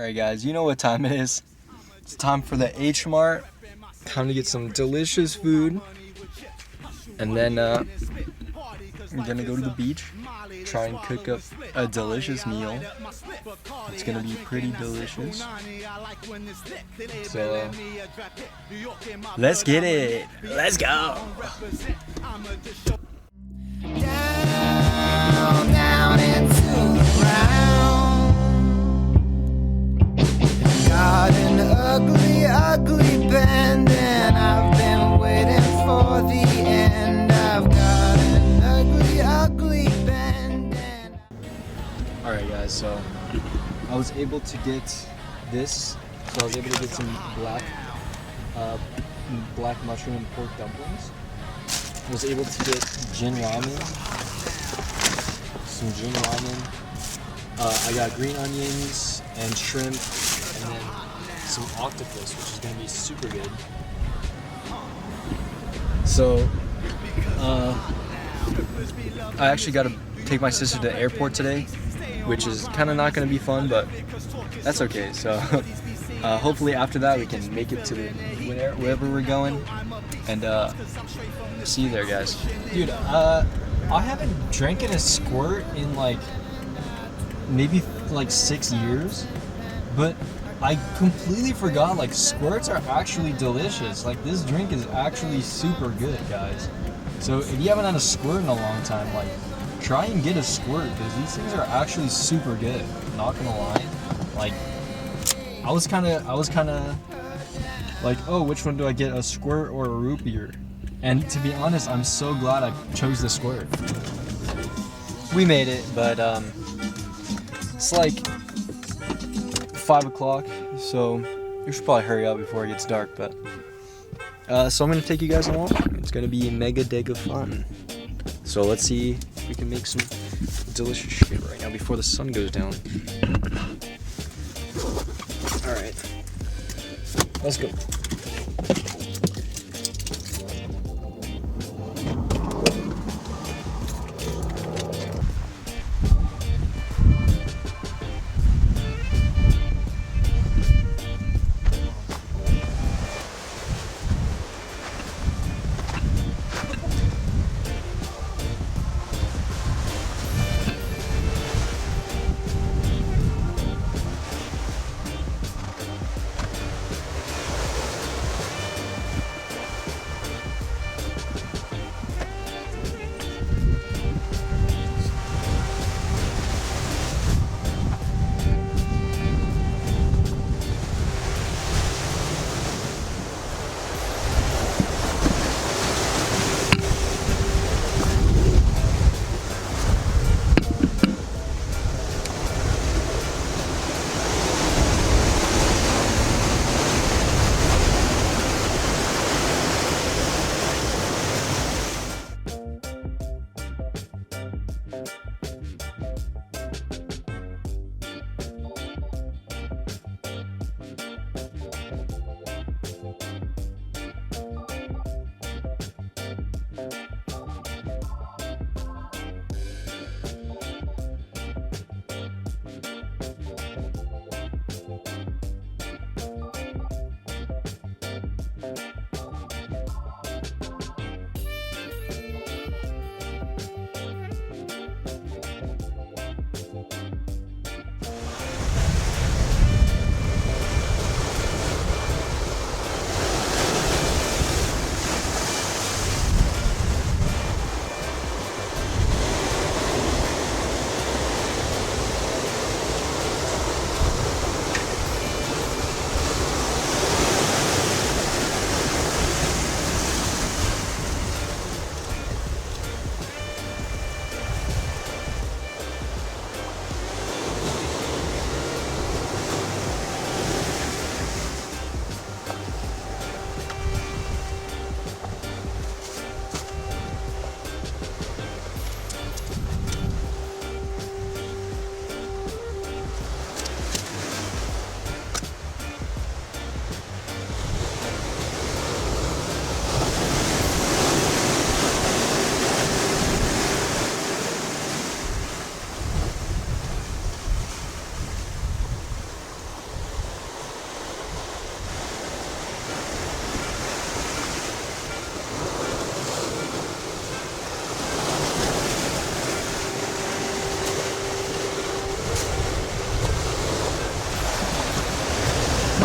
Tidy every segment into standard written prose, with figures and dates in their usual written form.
Alright guys, you know what time it is. It's time for the H Mart. Time to get some delicious food. And then we're gonna go to the beach, try and cook up a delicious meal. It's gonna be pretty delicious. So let's get it. Let's go. Down into the ground. Got an ugly, ugly bend, and I've been waiting for the end. I've got an ugly, ugly bend. Alright guys, so I was able to get this. So I was able to get some black mushroom and pork dumplings. I was able to get some gin ramen. I got green onions and shrimp, and then some octopus, which is gonna be super good. So, I actually got to take my sister to the airport today, which is kind of not gonna be fun, but that's okay. So, hopefully after that we can make it to wherever we're going, and see you there, guys. Dude, I haven't drank in a squirt in maybe 6 years, but I completely forgot squirts are actually delicious. This drink is actually super good, guys. So if you haven't had a squirt in a long time, try and get a squirt, because these things are actually super good. Not gonna lie. I was kind of like, oh, which one do I get, a squirt or a root beer? And to be honest, I'm so glad I chose the squirt. We made it, but it's 5 o'clock, so we should probably hurry up before it gets dark. But so I'm gonna take you guys along. It's gonna be mega dega fun. So let's see if we can make some delicious shit right now before the sun goes down. All right, let's go.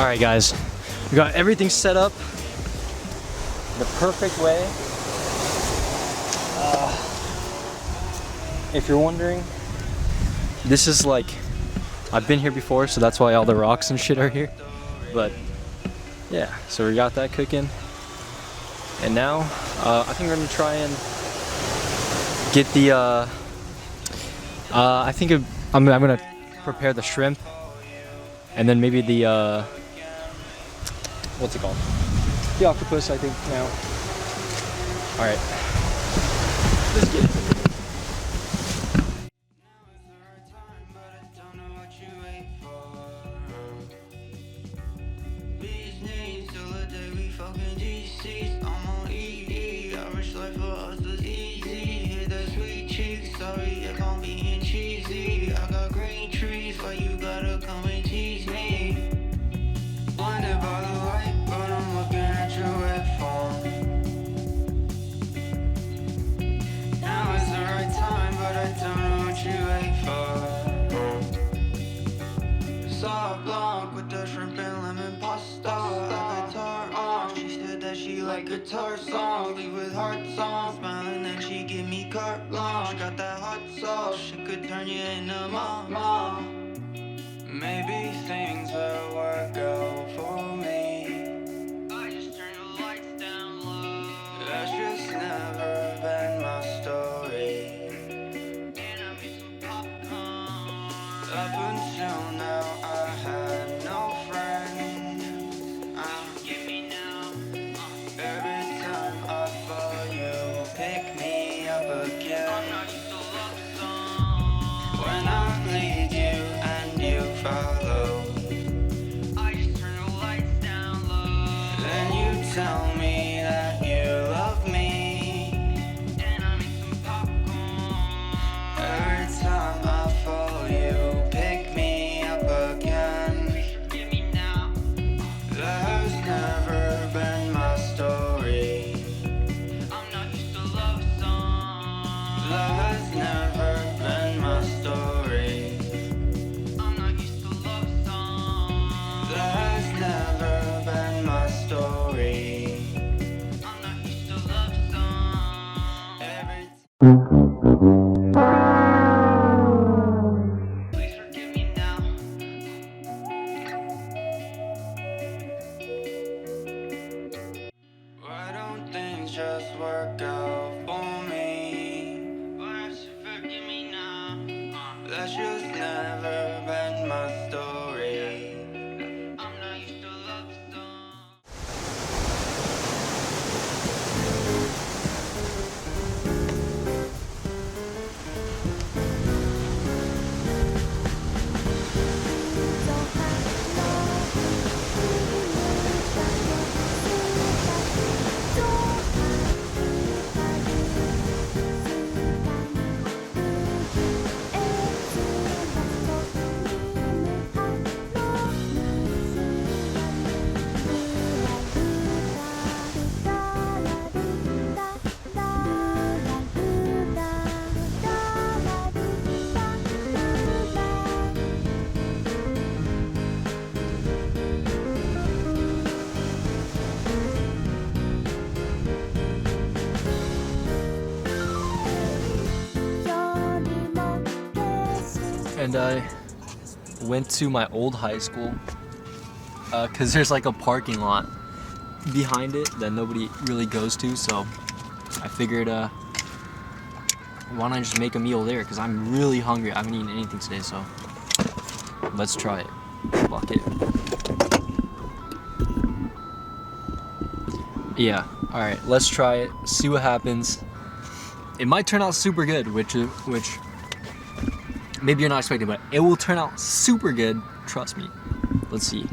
All right, guys, we got everything set up the perfect way. If you're wondering, this is like, I've been here before, so that's why all the rocks and shit are here. But yeah, so we got that cooking. And now, I think we're gonna try and get the, I'm gonna prepare the shrimp. And then maybe the, what's it called? The octopus, I think, now. All right, let's get it. Guitar song, leave with heart songs, smiling and she give me carte blanche. Got that hot sauce, she could turn you into mama. Maybe things will work out for me. I just turn the lights down low. That's just never been my story. And I made some popcorn. Up until now I had no friends. Give me now. Every time I fall, you pick me up again. I'm not used to love song. When I lead you and you follow, I just turn the lights down low. Then you tell me that you love me, and I make some popcorn. Every time I fall, you pick me up again. Give me now. There's never been my story. I'm not used to love songs. Love has never been my story. I'm not used to love songs. That has never been my story. I'm not used to love songs. Please forgive me now. Why don't things just work out for me? Why don't you forgive me now? That's just never been my story. I'm not used to love songs. And I went to my old high school because there's like a parking lot behind it that nobody really goes to, so I figured why don't I just make a meal there, because I'm really hungry. I haven't eaten anything today, so let's try it. Fuck it. Yeah, alright, let's try it, see what happens. It might turn out super good, which maybe you're not expecting, but it will turn out super good, trust me. Let's see.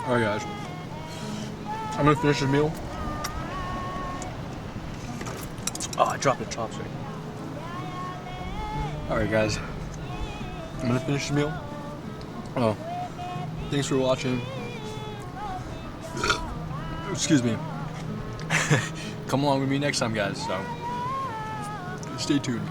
Alright guys, I'm gonna finish this meal. Oh, I dropped the chopstick. Alright guys, I'm gonna finish the meal. Oh, thanks for watching. Excuse me. Come along with me next time guys, so stay tuned.